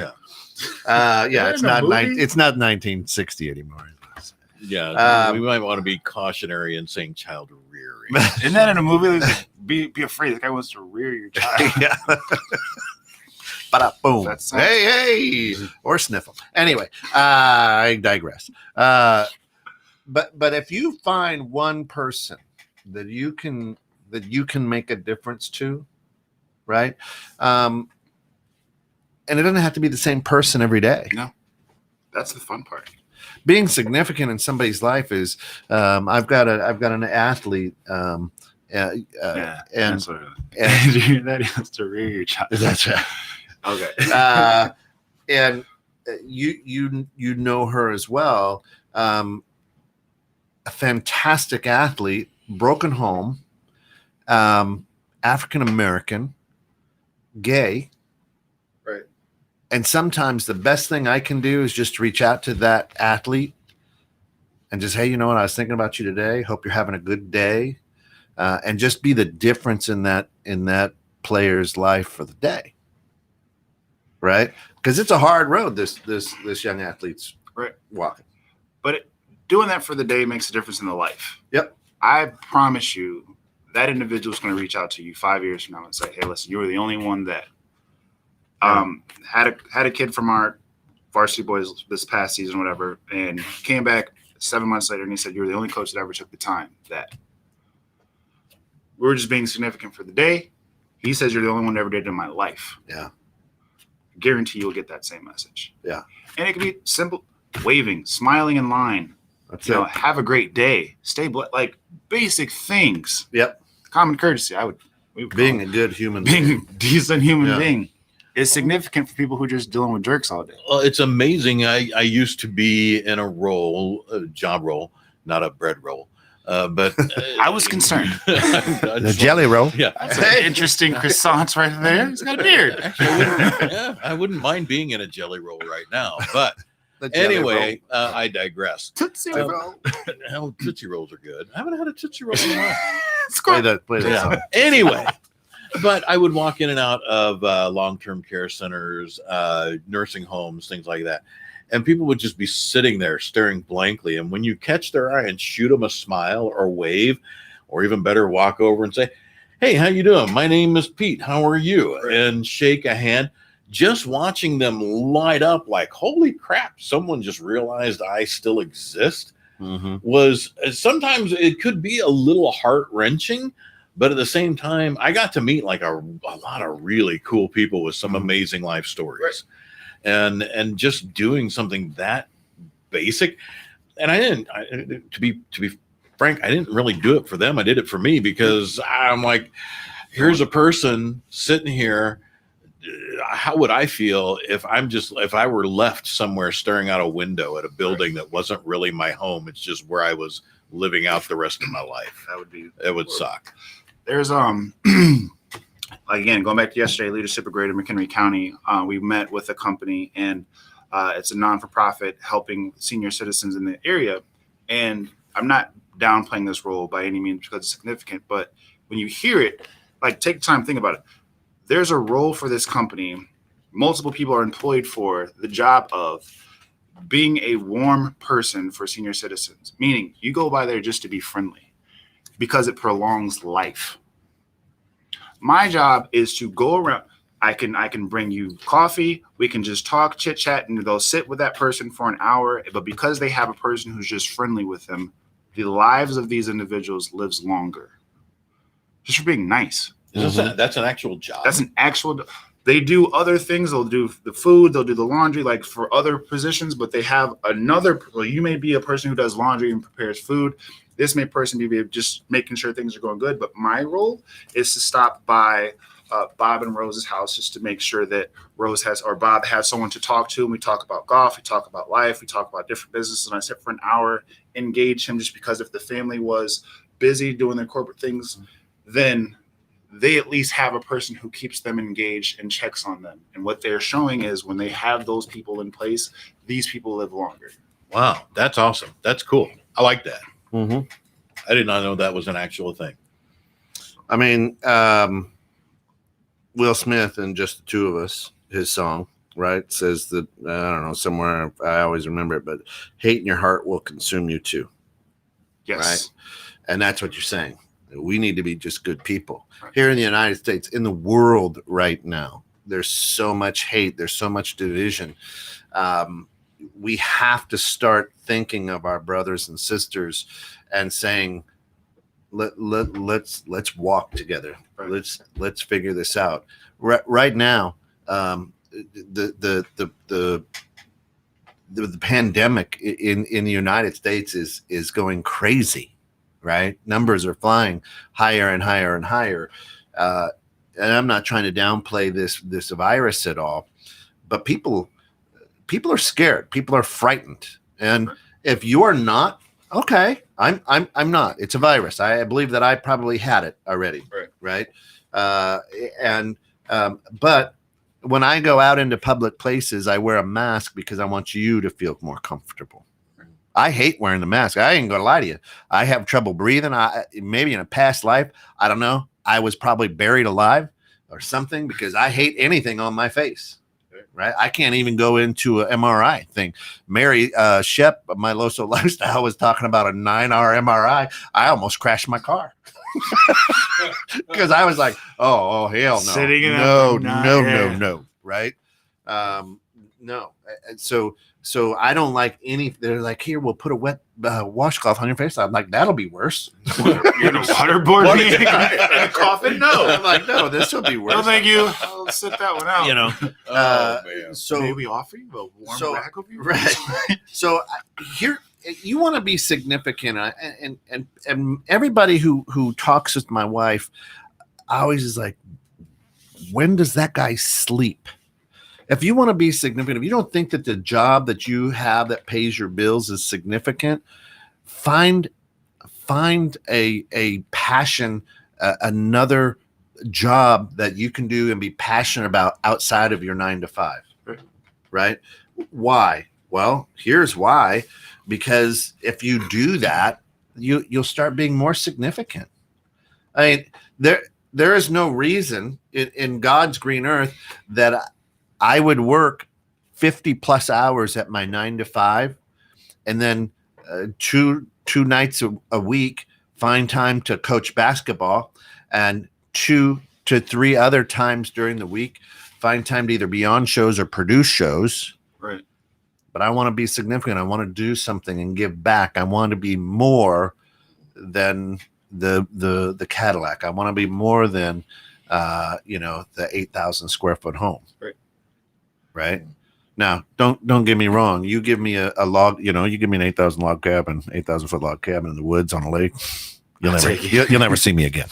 Yeah. It's not 1960 anymore. Yeah, we might want to be cautionary in saying child rearing. Isn't that in a movie? Be afraid. The guy wants to rear your child. Yeah. Boom. That's Hey, or sniffle. Anyway, I digress. But if you find one person that you can make a difference to, right? And it doesn't have to be the same person every day. No, that's the fun part. Being significant in somebody's life is. I've got an athlete. And that's what that has to rear your child. That's right. Okay. And you know her as well. A fantastic athlete, broken home, African American, gay. Right. And sometimes the best thing I can do is just reach out to that athlete and just, hey, you know what? I was thinking about you today. Hope you're having a good day. And just be the difference in that player's life for the day. Right? Because it's a hard road this young athlete's walking. But doing that for the day makes a difference in the life. Yep. I promise you that individual is going to reach out to you 5 years from now and say, hey, listen, you were the only one that had a kid from our varsity boys this past season, whatever, and came back 7 months later and he said, you were the only coach that ever took the time that we were just being significant for the day. He says you're the only one that ever did it in my life. Yeah. Guarantee you'll get that same message. Yeah. And it can be simple, waving, smiling in line. That's You know, have a great day. Stay like basic things. Yep. Common courtesy. Being a good human being a decent human Yeah. being is significant for people who are just dealing with jerks all day. Well, it's amazing. I used to be in a job role, not a bread roll. But I was concerned. The jelly roll. Yeah. That's an interesting croissants right there. He's got a beard. Actually, I wouldn't mind being in a jelly roll right now. But The jelly anyway, I digress. Tootsie Roll. Hell, Tootsie Rolls are good. I haven't had a Tootsie Roll in a while. Play that Yeah. song. Anyway, but I would walk in and out of long-term care centers, nursing homes, things like that. And people would just be sitting there staring blankly. And when you catch their eye and shoot them a smile or wave, or even better, walk over and say, hey, how you doing? My name is Pete. How are you? And shake a hand. Just watching them light up like, holy crap, someone just realized I still exist was sometimes it could be a little heart-wrenching. But at the same time, I got to meet like a lot of really cool people with some amazing life stories. And just doing something that basic. And I didn't, to be frank, I didn't really do it for them. I did it for me because I'm like, here's a person sitting here. How would I feel if I were left somewhere staring out a window at a building that wasn't really my home? It's just where I was living out the rest of my life. It would suck. There's again, going back to yesterday, Leadership of Greater McHenry County, we met with a company, and it's a non-for-profit helping senior citizens in the area. And I'm not downplaying this role by any means because it's significant, but when you hear it, like, take time, think about it. There's a role for this company. Multiple people are employed for the job of being a warm person for senior citizens, meaning you go by there just to be friendly because it prolongs life. My job is to go around. I can bring you coffee. We can just talk, chit chat, and they'll sit with that person for an hour. But because they have a person who's just friendly with them, the lives of these individuals lives longer. Just for being nice. That's an actual job. That's an actual. They do other things. They'll do the food. They'll do the laundry, like for other positions. But they have another. Well, you may be a person who does laundry and prepares food. This may person be just making sure things are going good. But my role is to stop by Bob and Rose's house just to make sure that Bob has someone to talk to. And we talk about golf. We talk about life. We talk about different businesses. And I sit for an hour, engage him, just because if the family was busy doing their corporate things, then they at least have a person who keeps them engaged and checks on them. And what they're showing is when they have those people in place, these people live longer. Wow, that's awesome. That's cool. I like that. Mm-hmm. I did not know that was an actual thing. I mean, Will Smith and Just the Two of Us, his song, right, says that, I don't know, somewhere, I always remember it, but hate in your heart will consume you too. Yes. Right. And that's what you're saying. We need to be just good people. Right. Here in the United States, in the world right now, there's so much hate, there's so much division. We have to start thinking of our brothers and sisters and saying, let's walk together. Right. Let's figure this out. Right now, the pandemic in the United States is going crazy, right? Numbers are flying higher and higher and higher. And I'm not trying to downplay this virus at all, but people are scared. People are frightened. And if you are not, okay, I'm not. It's a virus. I believe that I probably had it already. Right. But when I go out into public places, I wear a mask because I want you to feel more comfortable. I hate wearing the mask. I ain't gonna lie to you. I have trouble breathing. Maybe in a past life, I don't know, I was probably buried alive or something, because I hate anything on my face. Right. I can't even go into an MRI thing. Mary Shep of My Loso Lifestyle was talking about a 9-hour MRI. I almost crashed my car because I was like, oh, hell no. Sitting in no. Right. No. And so I don't like any. They're like, here, we'll put a wet washcloth on your face. I'm like, that'll be worse. You're gonna waterboard me in a coffin? No. I'm like, no, this will be worse. No, thank you. I'll sit that one out. You know. Man. So maybe offer you a warm rack of you. Right. So here, you want to be significant, and everybody who talks with my wife always is like, when does that guy sleep? If you want to be significant, if you don't think that the job that you have that pays your bills is significant, find a passion, another job that you can do and be passionate about outside of your 9 to 5. Right? Why? Well, here's why. Because if you do that, you'll start being more significant. I mean, there is no reason in God's green earth that I would work 50 plus hours at my 9 to 5, and then two nights a week find time to coach basketball, and 2 to 3 other times during the week find time to either be on shows or produce shows. Right. But I want to be significant. I want to do something and give back. I want to be more than the Cadillac. I want to be more than the 8,000 square foot home. Right. Now, don't get me wrong. You give me a log, you give me an 8,000 log cabin, 8,000 foot log cabin in the woods on a lake. You'll never see me again.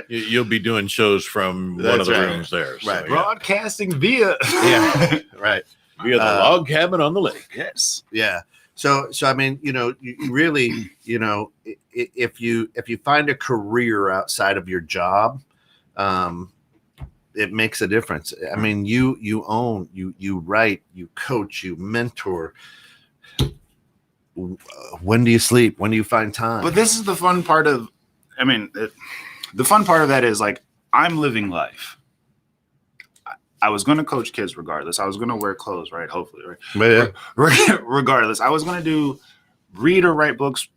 You'll be doing shows from one of the rooms there. So, right. Broadcasting via right. Via the log cabin on the lake. Yes. Yeah. So I mean, you really, if you find a career outside of your job, it makes a difference. I mean, you own, you write, you coach, you mentor. When do you sleep? When do you find time? But this is the fun part of, the fun part of that is like, I'm living life. I was going to coach kids regardless. I was going to wear clothes, right? Hopefully, right? Yeah. Regardless, I was going to read or write books.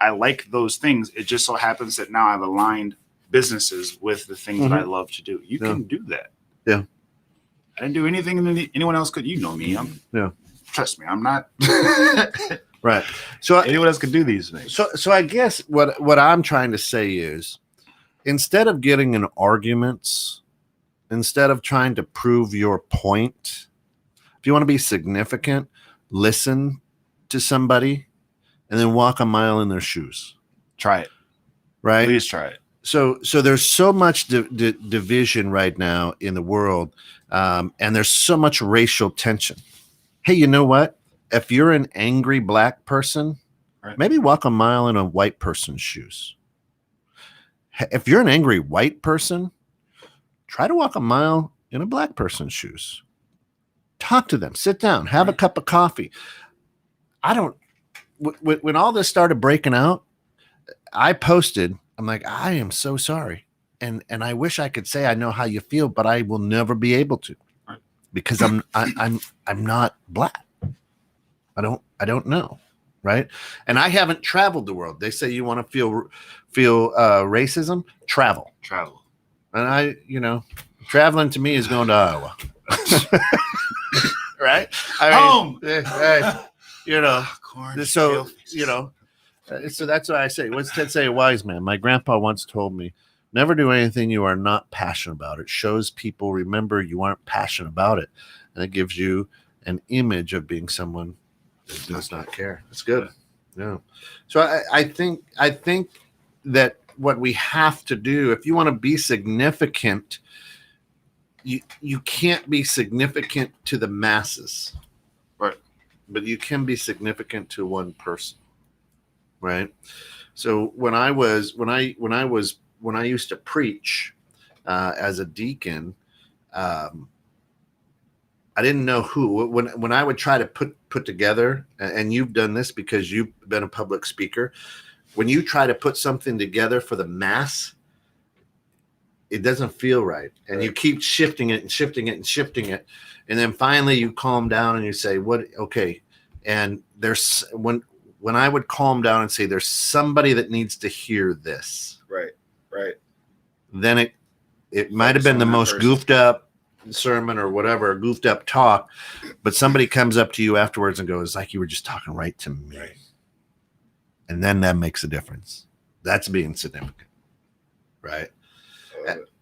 I like those things. It just so happens that now I've aligned businesses with the things that I love to do. You can do that. Yeah. I didn't do anything that anyone else could. You know me. Trust me, I'm not. Right. So anyone else could do these things. So I guess what I'm trying to say is, instead of getting in arguments, instead of trying to prove your point, if you want to be significant, listen to somebody and then walk a mile in their shoes. Try it. Right. Please try it. So there's so much division right now in the world, and there's so much racial tension. Hey, you know what? If you're an angry black person, maybe walk a mile in a white person's shoes. If you're an angry white person, try to walk a mile in a black person's shoes. Talk to them. Sit down. Have a cup of coffee. When all this started breaking out, I posted, I'm like, I am so sorry. And I wish I could say I know how you feel, but I will never be able to, because I'm not black. I don't know. Right. And I haven't traveled the world. They say you want to feel racism, travel. And traveling to me is going to Iowa. Right? Home. Corn, so that's why I say, what's Ted say? A wise man. My grandpa once told me, never do anything you are not passionate about. It shows people remember you aren't passionate about it. And it gives you an image of being someone that does not care. It's good. Yeah. So I think that what we have to do, if you want to be significant, you can't be significant to the masses. Right. But you can be significant to one person. Right. So when I used to preach as a deacon, I didn't know who. When I would try to put together, and you've done this because you've been a public speaker, when you try to put something together for the mass, it doesn't feel right, and you keep shifting it and shifting it and shifting it, and then finally you calm down and you say, "What? Okay." And there's when I would calm down and say, "There's somebody that needs to hear this." Right. Then it might have been the most goofed up sermon or whatever, a goofed up talk, but somebody comes up to you afterwards and goes, like, you were just talking right to me. Right. And then that makes a difference. That's being significant. Right.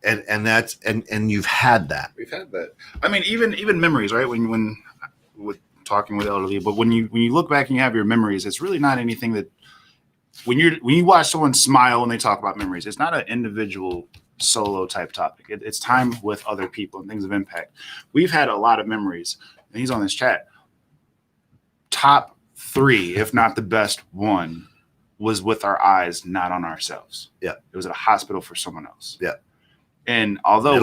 And that's and you've had that. We've had that. I mean, even memories, right? When with talking with elderly, but when you look back and you have your memories, it's really not anything that when you watch someone smile when they talk about memories, it's not an individual solo type topic. It's time with other people and things of impact. We've had a lot of memories, and he's on this chat. Top 3, if not the best one, was with our eyes not on ourselves. Yeah, it was at a hospital for someone else. Yeah, and although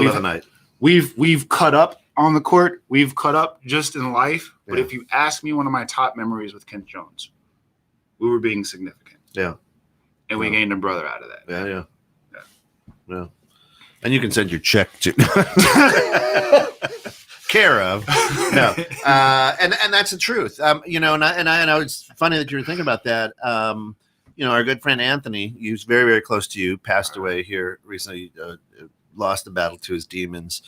we've cut up on the court, we've cut up just in life. But if you ask me, one of my top memories with Kent Jones, we were being significant. Yeah, and we gained a brother out of that. Yeah. And you can send your check to care of. No. And that's the truth. And I know it's funny that you were thinking about that. Our good friend Anthony, who's very, very close to you, passed away here recently, lost the battle to his demons.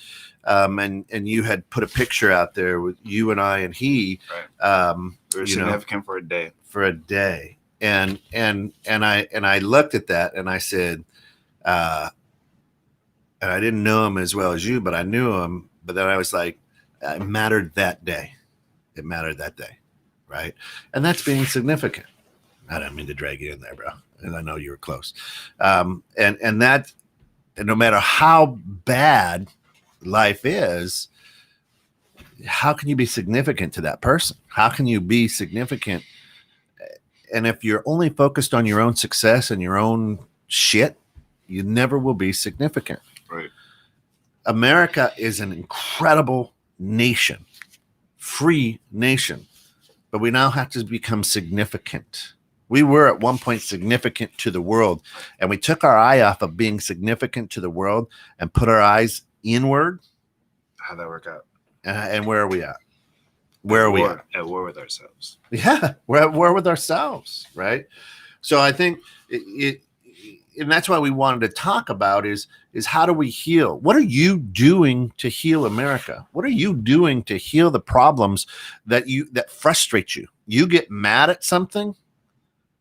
And you had put a picture out there with you and I and he. Right. We were significant for a day. For a day. And I looked at that and I said, and I didn't know him as well as you, but I knew him. But then I was like, it mattered that day. It mattered that day, right? And that's being significant. I don't mean to drag you in there, bro. And I know you were close. And no matter how bad life is, how can you be significant to that person? How can you be significant? And if you're only focused on your own success and your own shit, you never will be significant. Right. America is an incredible nation, free nation, but we now have to become significant. We were at one point significant to the world, and we took our eye off of being significant to the world and put our eyes inward. How'd that work out? And where are we at? Where are we at? At war with ourselves. Yeah, we're at war with ourselves, right? So I think and that's why we wanted to talk about is how do we heal? What are you doing to heal America? What are you doing to heal the problems that frustrate you? You get mad at something.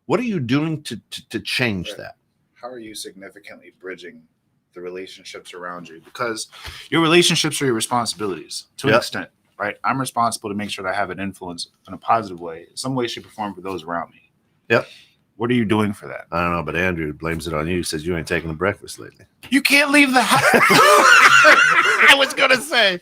What are you doing to change that? How are you significantly bridging the relationships around you? Because your relationships are your responsibilities to an extent, right? I'm responsible to make sure that I have an influence in a positive way, in some way, shape, or form for those around me. Yep. What are you doing for that? I don't know, but Andrew blames it on you. He says you ain't taking the breakfast lately. You can't leave the house. I was going to say.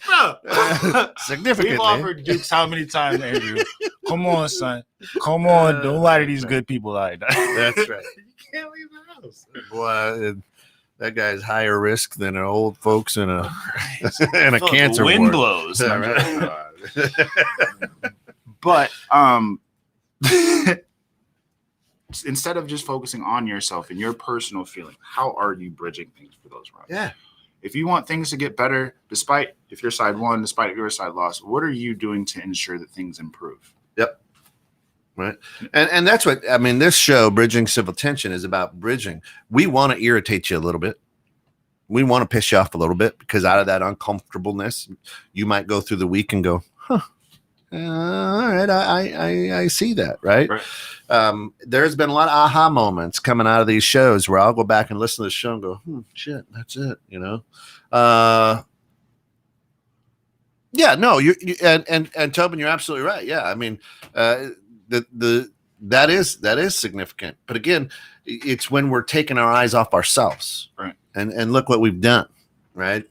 Significantly. We've offered Dukes how many times, Andrew? Come on, son. Come on. Don't lie to these good people like that. That's right. You can't leave the house. Boy, that guy's higher risk than old folks in a cancer ward. Wind blows. But instead of just focusing on yourself and your personal feeling, how are you bridging things for those around you? Yeah. If you want things to get better, despite if your side won, despite if your side lost, what are you doing to ensure that things improve? Yep. Right. And that's what, I mean, this show, Bridging Civil Tension, is about bridging. We want to irritate you a little bit. We want to piss you off a little bit because out of that uncomfortableness, you might go through the week and go, huh, all right, I see that, right? There's been a lot of aha moments coming out of these shows where I'll go back and listen to the show and go, shit, that's it, you know? Yeah, no, and Tobin, you're absolutely right. Yeah, I mean, that is significant. But again, it's when we're taking our eyes off ourselves, right? And look what we've done, right?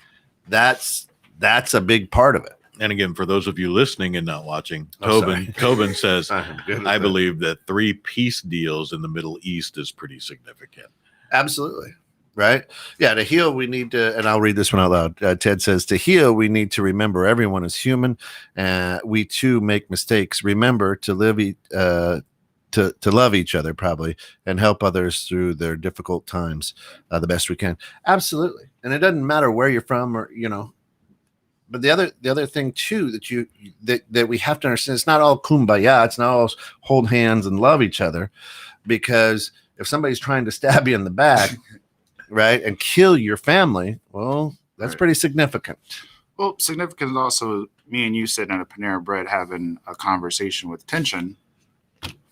That's a big part of it. And again, for those of you listening and not watching, Tobin says, I believe that 3 peace deals in the Middle East is pretty significant. Absolutely. Right. Yeah. To heal, we need to, and I'll read this one out loud. Ted says, to heal, we need to remember everyone is human. We too make mistakes. Remember to live, to love each other probably and help others through their difficult times the best we can. Absolutely. And it doesn't matter where you're from or, you know, but the other thing too, that we have to understand, it's not all kumbaya. It's not all hold hands and love each other, because if somebody's trying to stab you in the back, right, and kill your family, well, that's pretty significant. Well, significant is also me and you sitting at a Panera Bread having a conversation with tension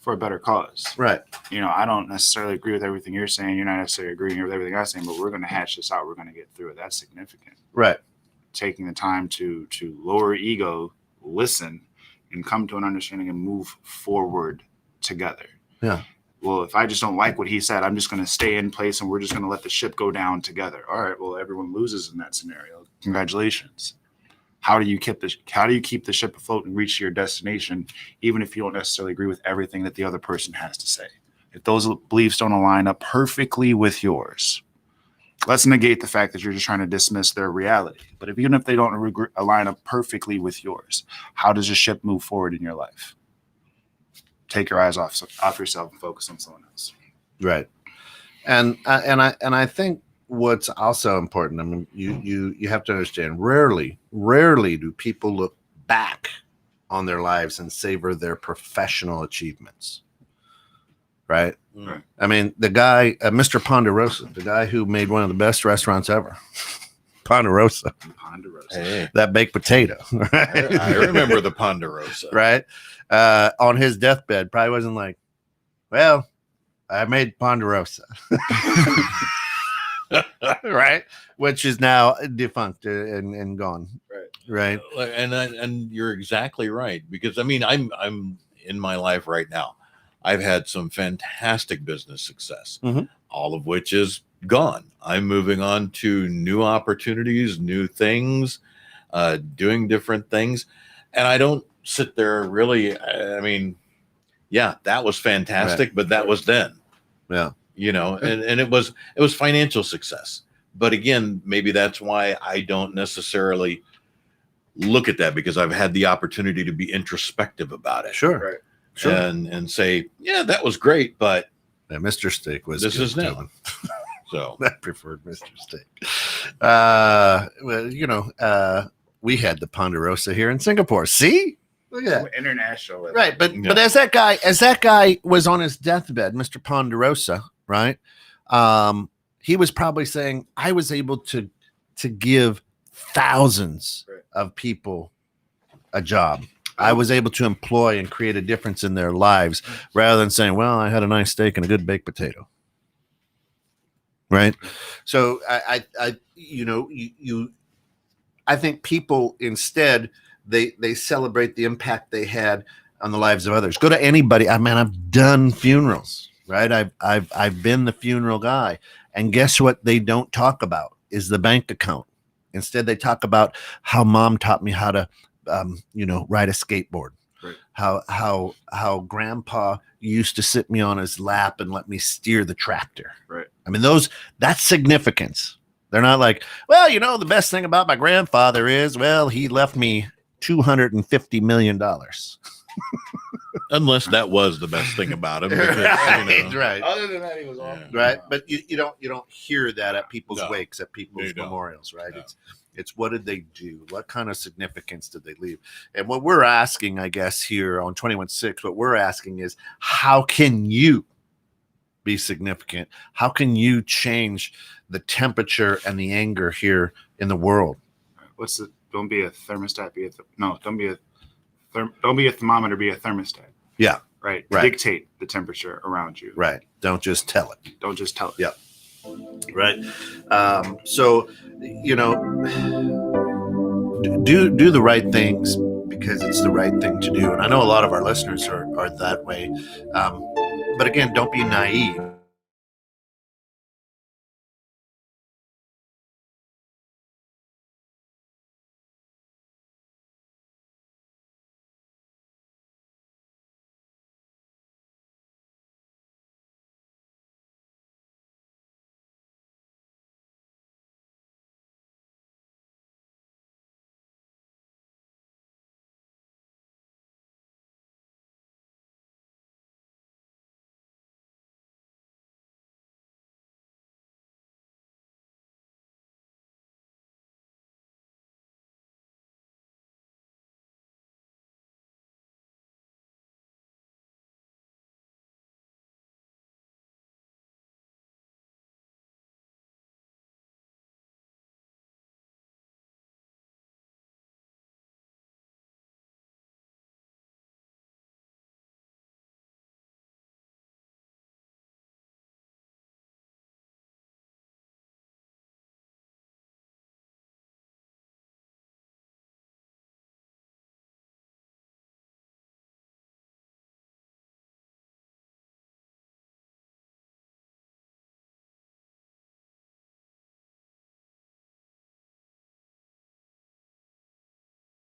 for a better cause. Right. You know, I don't necessarily agree with everything you're saying. You're not necessarily agreeing with everything I'm saying, but we're going to hash this out. We're going to get through it. That's significant. Right. Taking the time to lower ego, listen, and come to an understanding and move forward together. Yeah. Well, if I just don't like what he said, I'm just going to stay in place and we're just going to let the ship go down together. All right. Well, everyone loses in that scenario. Congratulations. How do you keep the ship afloat and reach your destination, even if you don't necessarily agree with everything that the other person has to say? If those beliefs don't align up perfectly with yours, let's negate the fact that you're just trying to dismiss their reality. But even if they don't align up perfectly with yours, how does the ship move forward in your life? Take your eyes off yourself and focus on someone else. Right. And I think what's also important, I mean, you have to understand, rarely do people look back on their lives and savor their professional achievements. Right. Right. I mean, the guy, Mr. Ponderosa, the guy who made one of the best restaurants ever, Ponderosa, Hey. that baked potato. Right? I remember the Ponderosa. Right. On his deathbed, probably wasn't like, well, I made Ponderosa. Right. Which is now defunct and gone. Right. And you're exactly right, because I mean, I'm in my life right now. I've had some fantastic business success, all of which is gone. I'm moving on to new opportunities, new things, doing different things. And I don't sit there really, I mean, yeah, that was fantastic, but that was then. Yeah. You know, and it was financial success. But again, maybe that's why I don't necessarily look at that, because I've had the opportunity to be introspective about it. Sure. Right. Sure. And say, yeah, that was great, but Mr. Steak was this is now. So I preferred Mr. Steak. Well, you know, we had the Ponderosa here in Singapore. See, look at that. International, right? But as that guy was on his deathbed, Mr. Ponderosa, right? He was probably saying, I was able to give thousands of people a job. I was able to employ and create a difference in their lives, rather than saying, well, I had a nice steak and a good baked potato. Right. So I think people instead, they celebrate the impact they had on the lives of others. Go to anybody. I mean, I've done funerals, right? I've been the funeral guy, and guess what? They don't talk about is the bank account. Instead, they talk about how mom taught me how to, ride a skateboard. Right. How grandpa used to sit me on his lap and let me steer the tractor. Right. I mean, that's significance. They're not like, well, the best thing about my grandfather is, well, he left me $250 million. Unless that was the best thing about him. Because, right. Other than that, he was awesome. Right. But you don't hear that at people's wakes, at people's memorials, right? No. It's what did they do? What kind of significance did they leave? And what we're asking, I guess, here on 21.6, what we're asking is, how can you be significant? How can you change the temperature and the anger here in the world? Don't be a thermostat. Don't be a thermometer. Be a thermostat. Yeah. Right. Right. Dictate the temperature around you. Right. Don't just tell it. Don't just tell it. Yeah. Right. So, do the right things because it's the right thing to do. And I know a lot of our listeners are that way. But again, don't be naive.